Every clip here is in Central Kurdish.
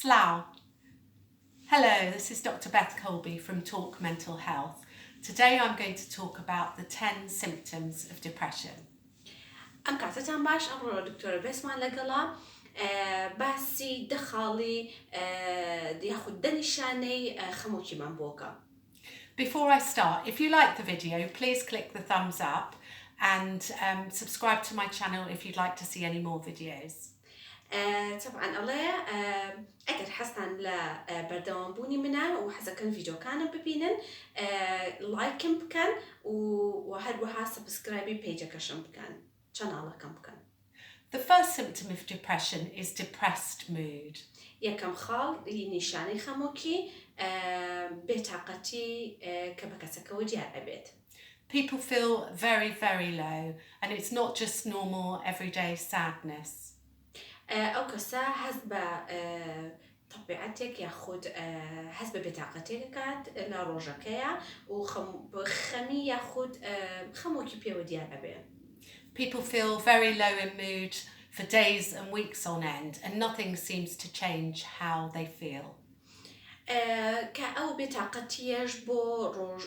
Slough. Hello, this is Dr. Beth Colby from Talk Mental Health. Today I'm going to talk about the 10 symptoms of depression. ئەم کاتتان باش ئەمڕۆ دکتۆرە بێسمان لەگەڵا باسی دەخاڵی یاخود دەنیشانەی خەمۆکیمان بۆکە. Before I start, if you like the video, please click the thumbs up and subscribe to my channel if you'd like to see any more videos. طبعا ئەڵێ ئەگەر حەستان لە بەردەوامبوونی منە و حەزەکەن ڤیدیۆکانم ببینن لایکم بکەن و هەروەها سبسکرایبی پیجەکەشم بکەن چەناڵەکەم بکەن. The first symptom of depression is depressed mood. یەکەم خاڵ نیشانەی خەمۆکی بێتاقەتی کە بە کەسەکەوە دیار ئەبێت. People feel very, very low and it's not just normal everyday sadness. ئەو کەسە هەست بە طبیعەتێک یاخود هەست بە بێتاقەتێک دەکات لە ڕۆژەکەیە و خەمی یاخود خەمۆکی پێوە دیار ئەبێ. People feel very low in mood for days and weeks on end and nothing seems to change how they feel. کە ئەو بێتاقەتیەش بۆ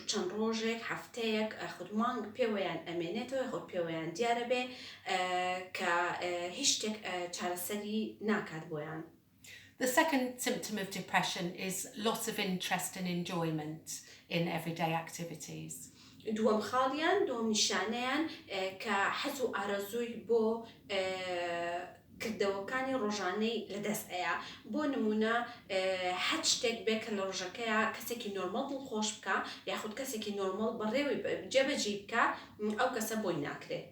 چەند ڕۆژێک هەفتەیەک خود مانگ پێوەیان ئەمێنێتەوە خود پێوەیان دیارە بێ کە هیچ شتێک چارەسەری ناکات بۆیان. The second symptom of depression is loss of interest and enjoyment in everyday activities. دووەم خاڵیان دووەم نیشانەیان کە حەز و ئارەزووی بۆ کردەوەکانی ڕۆژانەی لەدەست ئەیە بۆ نمونە هەر شتێک بێ کە لە ڕۆژەکەیە کەسێکی نۆرمەڵ دڵخۆش بکە یاخود کەسێکی نۆرمەڵ بەڕێوەی جێبەجێ بکە ئەو کەسە بۆی ناکرێت.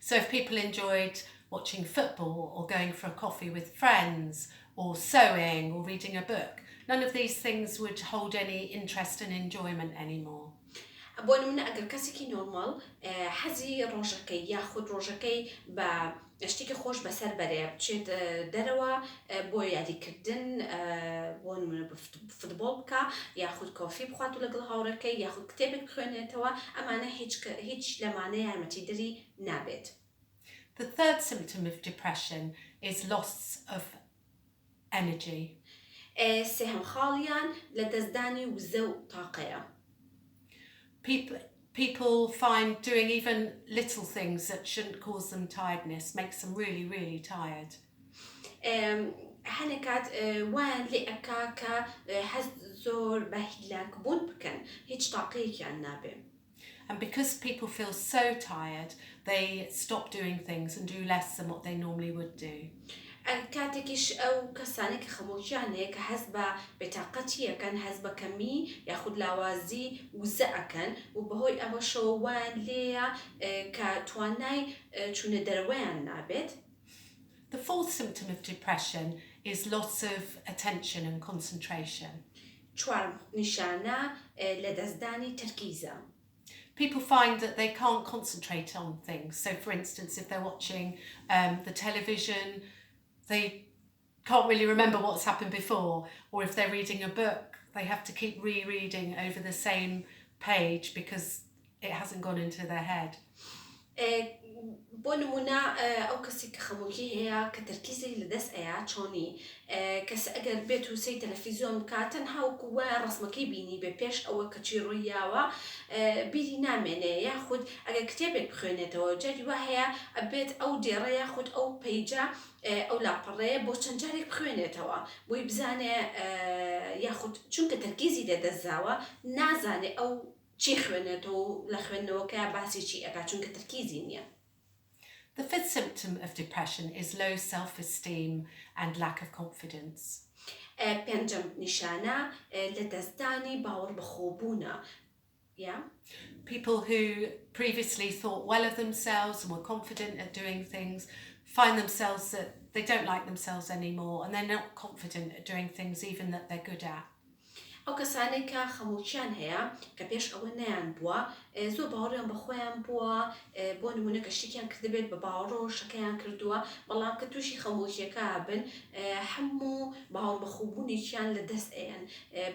So if people enjoyed watching football or going for a coffee with friends or sewing or reading a book, none of these things would hold any interest and enjoyment anymore. بۆ نمونە ئەگەر کەسێکی نۆرمەڵ حەزی ڕۆژەکەی یاخود ڕۆژەکەی بە شتێکی خۆش بەسەر بەرێ بچێت دەرەوە بۆ یادیکردن بۆ نمونە فوتبۆڵ بکە یاخود کۆفی بخوات و لەگەڵ هاوڕێکەی یاخود کتێبێک بخوێنێتەوە ئەمانە هیچ لەمانەیە یارمەتیدەری نابێت. The third symptom of depression is loss of energy. سێهەم خاڵیان لە دەستدانی وزە و تاقەیە. People find doing even little things that shouldn't cause them tiredness makes them really, really tired. هەنێکات وایان لێ ئەکا کە هەست زۆر بە هیلاکبوون بکەن هیچ تاقەیەکیان نابێ. And because people feel so tired, they stop doing things and do less than what they normally would do. کاتێکیش ئەو کەسانی کە خەمۆکیانەیە کە هەست بە بێتاقەتیەکەن هەست بە کەمی یاخود لاوازی وزە ئەکەن و بەهۆی ئەوەشەوە وایان لێیە کە توانای چوونە دەرەوەیان نابێت. The fourth symptom of depression is loss of attention and concentration. چوارم نیشانە لە دەستدانی تەرکیزە. People find that they can't concentrate on things. So for instance, if they're watching the television, they can't really remember what's happened before, or if they're reading a book, they have to keep rereading over the same page because it hasn't gone into their head. بۆ نمونە ئەو کەسی کە خەمۆکی هەیە کە تەرکیزی لەدەست ئەیە چۆنی کەس ئەگەر بێت و سەی تەلەڤیزۆن بکات تەنها وەکو وایە ڕسمەکەی بینی بێ پێش ئەوە کەچی ڕوویاوە بیری نامێنێ یاخود ئەگەر کتێبێک بخوێنێتەوە جاری وا هەیە ئەبێت ئەو دێڕە یاخود ئەو پەیجە ئەو لاپەڕەیە بۆ چەند جارێک بخوێنێتەوە بۆی بزانێ یاخود چونکە تەرکیزی لەدەستداوە نازانێ ئەو چی خوێنێتەوە لە خوێندنەوەکە باسی چی ئەکات چونکە تەرکیزی نییە. The fifth symptom of depression is low self-esteem and lack of confidence. پێنجەم نیشانە لە دەستدانی باوەڕ بەخۆبوونە. People who previously thought well of themselves and were confident at doing things find themselves that they don't like themselves anymore and they're not confident at doing things even that they're good at. ئەو کەسانێک کە خەمۆکیان هەیە کە پێش ئەوە نەیان بووە زۆر باوەڕیان بەخۆیان بووە بۆ نمونە کە شتێکیان کردبێت بە باوەڕ و شەکەیان کردووە بەڵام کە تووشی خەمۆکیەکە بن هەموو باوەڕ بەخۆبوونێکیان لەدەست ئەیەن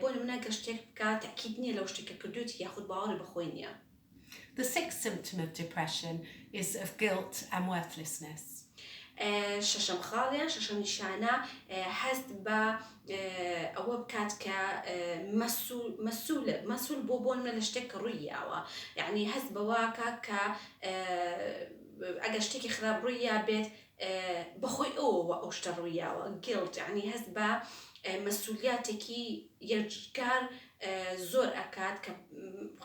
بۆ نمونە کە شتێک بکات تەکید نییە لەو شتێکە کردوێتی یاخود باوەڕی بەخۆی نییە. The sixth symptom of depression is of guilt and worthlessness. شەشەم خاڵیان شەشەم نیشانە هەست بە ئەوە بکات کە مەسوول بۆ بۆنمە لە شتێک کە ڕوویاوە یعنی هەست بەواکە کە ئەگەر شتێکی خراپ ڕوویا بێت بەخۆی ئەوەوە ئەو شتە ڕوویاوە گڵت یعنی هەست بە مەسوولیاتێکی یەکجار زۆر ئەکات کە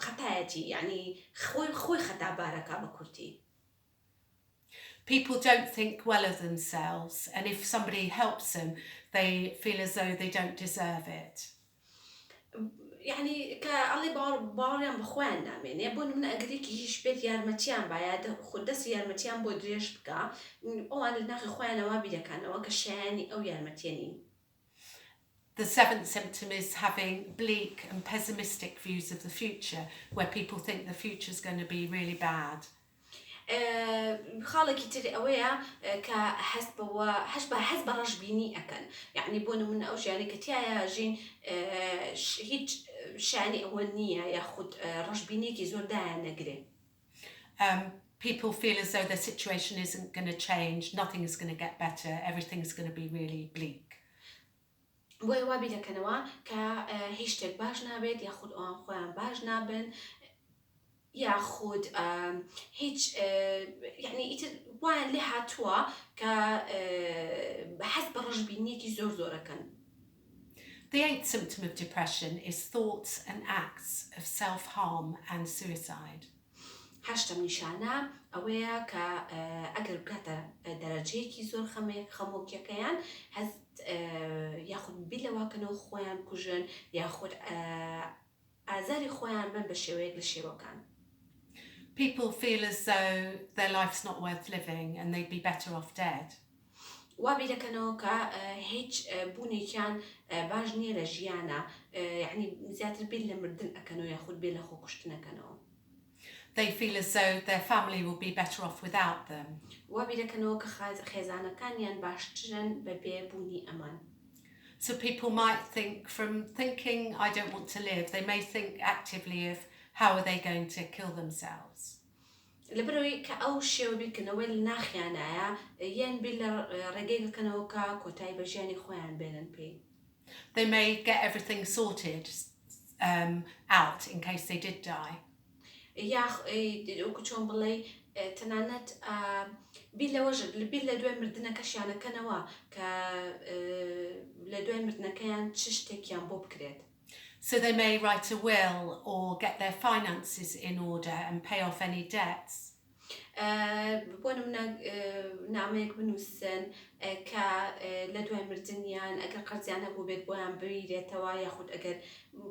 خەتایەتی یعنی خۆی خەتابارەکە بە کورتی. People don't think well of themselves, and if somebody helps them, they feel as though they don't deserve it. يعني كالله باوریان بخوان نامێنێ بۆ من ئەگەرێکی هیچ بێت یارمەتیان باید خود دەست یارمەتیان بۆ درێژ بکە ئەوان لە ناخی خۆیانەوە بیرەکانەوە کە شایانی ئەو یارمەتێنین. The seventh symptom is having bleak and pessimistic views of the future, where people think the future is going to be really bad. خاڵێکی تری ئەوەیە کە هەست بە ڕەشبینی ئەکەن یعنی بۆ نمونە ئەو ژیانی کە تایە ژین هیچ شانی ئەوە نییە یاخود ڕەشبینیەکی زۆر دایان نەگرێ. People feel as though their situation isn't going to change, nothing is going to get better, everything is going to be really bleak. بۆیە وا بیرەکەنەوە کە هیچ شتێک باش نابێت یاخود ئەوان خۆیان باش نابن یاخود هیچ یعنی ئیتر وایان لێ هاتووە کە هەست بە ڕەشبینیەکی زۆرەکەن. The eighth symptom of depression is thoughts and acts of self-harm and suicide. هەشتم نیشانە ئەوەیە کە ئەگەر بکاتە دەرەجەیەکی زۆر خەمۆکیەکەیان هەست یاخود بیلەواکەنەوە خۆیان کوژن یاخود ئازاری خۆیان بن بە شێوەیەک لە شێوەکان. People feel as though their life's not worth living and they'd be better off dead. وا بیرەکەنەوە کە هیچ بوونێکیان باش نییە لە ژیانە یعنی زیاتر بیر لە مردن ئەکەنەوە یاخود بیر لە خۆ کوشتنەکەنەوە. They feel as though their family will be better off without them. وا بیرەکەنەوە کە خێزانەکانیان باشترن بەبێ بوونی ئەمان. So people might think, from thinking I don't want to live, they may think actively of how are they going to kill themselves. لەبەرەوەی کە ئەو شێوە بیرکردنەوەی لە ناخیانایە یان بیر لە ڕێگەی بکەنەوە کە کۆتایی بە ژیانی خۆیان بێنن پێی. They may get everything sorted out in case they did die. وەکو چۆن بڵێ تەنانەت بیر لە دوای مردنەکەشیانەکەنەوە کە لە دوای مردنەکەیان چ شتێکیان بۆ بکرێت. So they may write a will or get their finances in order and pay off any debts. بۆ نمونە نامەیەک بنووسن کە لە دوای مردنیان ئەگەر قەرزیان هەبوو بێت بۆیان بگیرێتەوە یاخود ئەگەر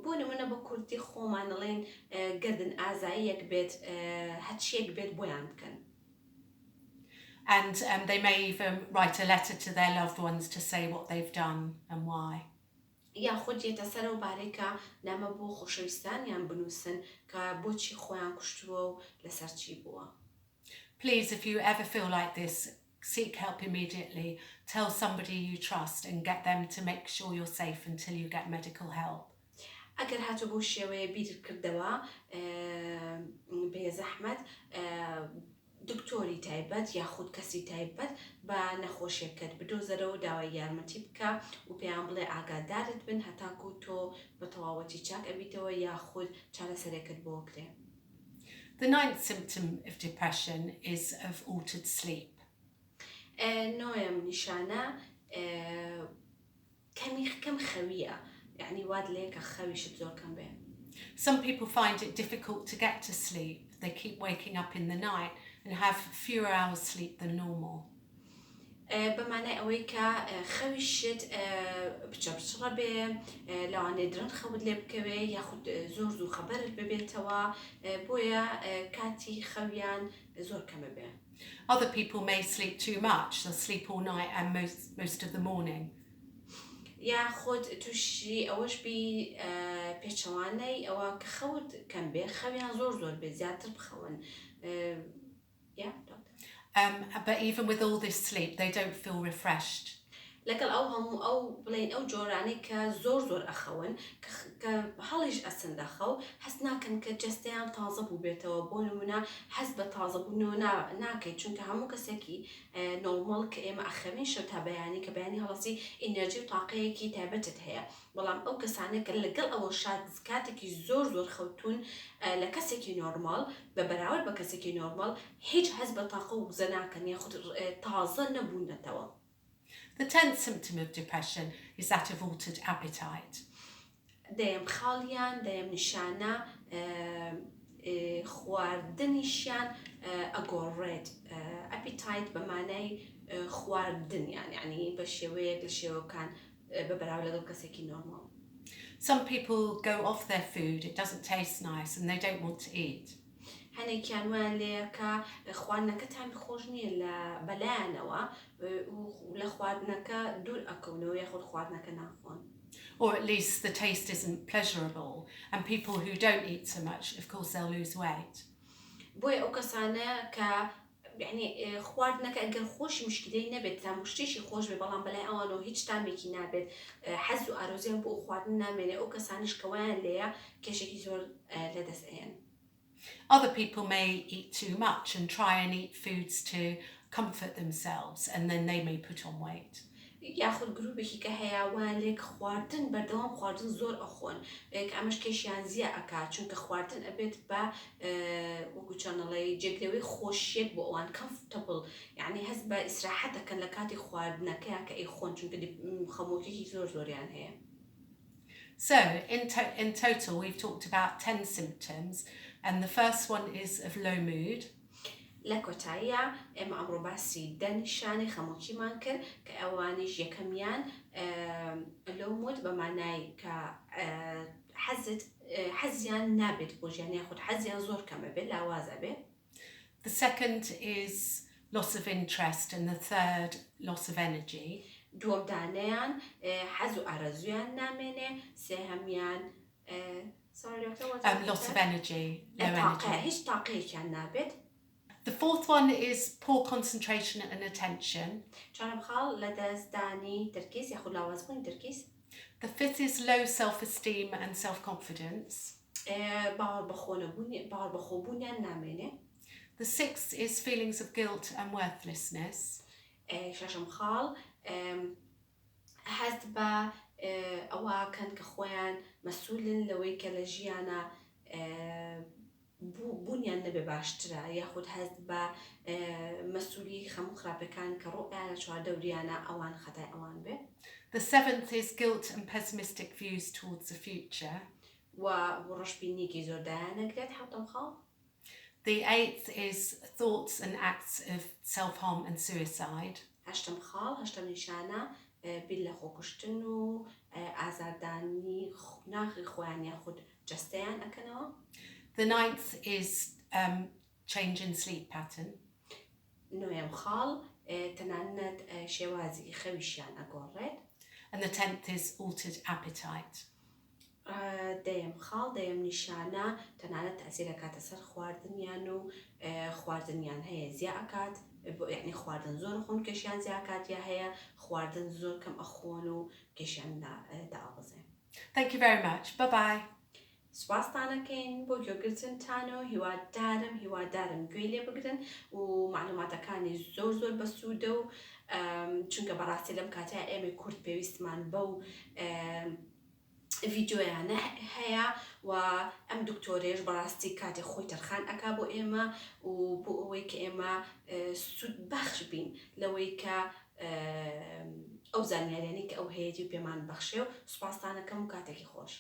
بۆ نمونە بە کورتی خۆمان دەڵێن گردن ئازاییەک بێت هەچیەک بێت بۆیان بکەن. And they may even write a letter to their loved ones to say what they've done and why. یاخود یێتە سەرەوە بارێکە نامە بۆ خۆشەویستانیان بنووسن کە بۆچی خۆیان کوشتووە و لەسەر چی بووە. Please, if you ever feel like this, seek help immediately. Tell somebody you trust and get them to make sure you're safe until you get medical help. ئەگەر هاتو بۆ شێوەیە بیرکردەوە بێزەحمەت دکتۆری تایبەت یاخود کەسی تایبەت بە نەخۆشیەکەت بدۆزەرەوە داوای یارمەتی بکە و پێیان بڵێ ئاگادارت بن هەتاکو تۆ بە تەواوەتی چاک ئەبیتەوە یاخود چارەسەرێکت بۆ بکرێ. The ninth symptom of depression is of altered sleep. نۆیەم نیشانە کەم خەویە یعنی واد لێ کە خەویشت زۆر کەم بێ. Some people find it difficult to get to sleep. They keep waking up in the night and have fewer hours sleep than normal. بەمانای ئەوەی کە خەویشت بچەپچڕە بێ لەوانەیە درەن خەوت لێ بکەوێ یاخود زۆر زوو خەبەرت ببێتەوە بۆیە کاتی خەویان زۆر کەمە بێ. Other people may sleep too much. They'll sleep all night and most of the morning. یاخود تووشی ئەوەش بی پێچەوانەی ئەوە کە خەوت کەم بێ خەویان زۆر بێ زیاتر بخەون. But even with all this sleep, they don't feel refreshed. لەگەڵ ئەو هەموو ئەو بڵین ئەو جۆرانەی کە زۆر ئەخەون کە هەڵیش ئەسن دەخە و هەست ناکەن کە جەستەیان تازە بوو بێتەوە بۆ نمونە هەست بە تازەبوونەوە ناکەیت چونکە هەموو کەسێکی نۆرمەڵ کە ئێمە ئەخەوین شەو تا بەیانی کە بەیانی هەڵەسی ئینەرژی و تاقەیەکی تایبەتت هەیە بەڵام ئەو کەسانێک کە لەگەڵ ئەوە شاد کاتێکی زۆر خەوتون لە کەسێکی نۆرمال بە بەراورد بە کەسێکی نۆرمال هیچ هەست بە تاقە و وزە ناکەن یاخود تازە نەبوونەتەوە. The 10th symptom of depression is that of altered appetite. دەیەم خاڵیان دەیەم نیشانە خواردنیشیان ئەگۆڕێت appetite بە مانای خواردنیان یعنی بە شێوەیەک لە شێوەکان بە بەراورد لەگەڵ کەسێکی نۆرمال. Some people go off their food, it doesn't taste nice and they don't want to eat. هەنێکیان وایان لێیە کە خواردنەکەتان خۆش نییە لە بەلایەنەوە لە خواردنەکە دوور ئەکەونەوە یاخود خواردنەکە ناخۆن. Or at least the taste isn't pleasurable and people who don't eat so much, of course they'll lose weight. بۆیە ئەو کەسانە کە یعنی خواردنەکە ئەگەر خۆشی مشکلەی نەبێت تا مشتێکی خۆش بێ بەڵام بەلای ئەوانەوە هیچ تامێکی نابێت حەز و ئارۆزیان بۆ خواردن نامێنێ ئەو کەسانیش کەوایان لێیە کێشێکی زۆر لەدەست ئەیەن. Other people may eat too much and try and eat foods to comfort themselves and then they may put on weight. یاخود گروپێکی کە هەیە وایان لێک خواردن بەردەوام خواردن زۆر ئەخۆن کە ئەمەش کێشیان زیە ئەکات چونکە خواردن ئەبێت بە وەکو چۆنەڵێ جێگرەوەی خۆشیێک بۆ ئەوان comfortable یعنی هەست بە ئیسراحەت دەکەن لە کاتی خواردنەکەیان کە ئەیخۆن چونکە خەمۆکێکی زۆریان هەیە. So in total we've talked about 10 symptoms and the first one is of low mood. لە کۆتاییە ئێمە ئەمڕۆ باسی دە نیشانەی خەمۆکیمان کرد کە ئەوانیش یەکەمیان لەو مود بە مانای کە حەزیان نابێت بۆ ژیان یاخود حەزیان زۆر کەمە بێت لاوازە بێت. The second is loss of interest and the third loss of energy. دووەم دانەیان حەز و ئارەزویان نامێنێ سێهەمیان loss of energy, low energy. هیچ تاقەیەکیان نابێت. The fourth one is poor concentration and attention. The fifth is low self-esteem and self-confidence. The sixth is feelings of guilt and worthlessness. ئەوەکەن کە خۆیان مەسئولن لەوەی کە لە ژیانە بوونیان نەبێ باشترە یاخود هەست بە مەسئولی خەموو خراپەکان کە ڕۆیان لە چواردەوریانە ئەوان خەتای ئەوان بێ. The seventh is guilt and pessimistic views towards the future. و ڕۆژبینیێکی زۆر دایانەگرێت حوتەم خاڵ. The eighth is thoughts and acts of self-harm and suicide. هەشتم خاڵ هەشتم نیشانە بیل لە خۆکوشتن و ئازاردانی ناخی خۆیان یاخود جەستەیان ئەکەنەوە. The ninth is change in sleep pattern. نوێم خاڵ تەنانەت شێوازی خەویشیان ئەگۆڕێت. And the 10th is altered appetite. دەیەم خاڵ دەیەم نیشانە تەنانەت تەسیرەکاتە سەر خواردنیان و خواردنیان هەیە زیاد ئەکات یعنی خواردن زۆر خۆن کێشیان زیاکات یا هەیە خواردن زۆر کەم ئەخۆن و کێشیان داوەزێ. Thank you very much. Bye bye. سوپاستانەکەین بۆ گوێگرتنتان و هیوادارم گوێی لێ بگرن و معلوماتەکانی زۆر بەسوودە و چونکە بەڕاستی لەم کاتەیە ئێمە کورد پێویستمان بەو ڤیدیۆیانە هەیە و ئەم دکتۆرێش بەڕاستی کاتێک خۆی تەرخان ئەکا بۆ ئێمە و بۆ ئەوەی کە ئێمە سود بەخش بین لەوەی کە ئەو زانیاریانی کە ئەو هەیەی پێمان بەخشێ و سوپاستانەکەم و کاتێکی خۆش.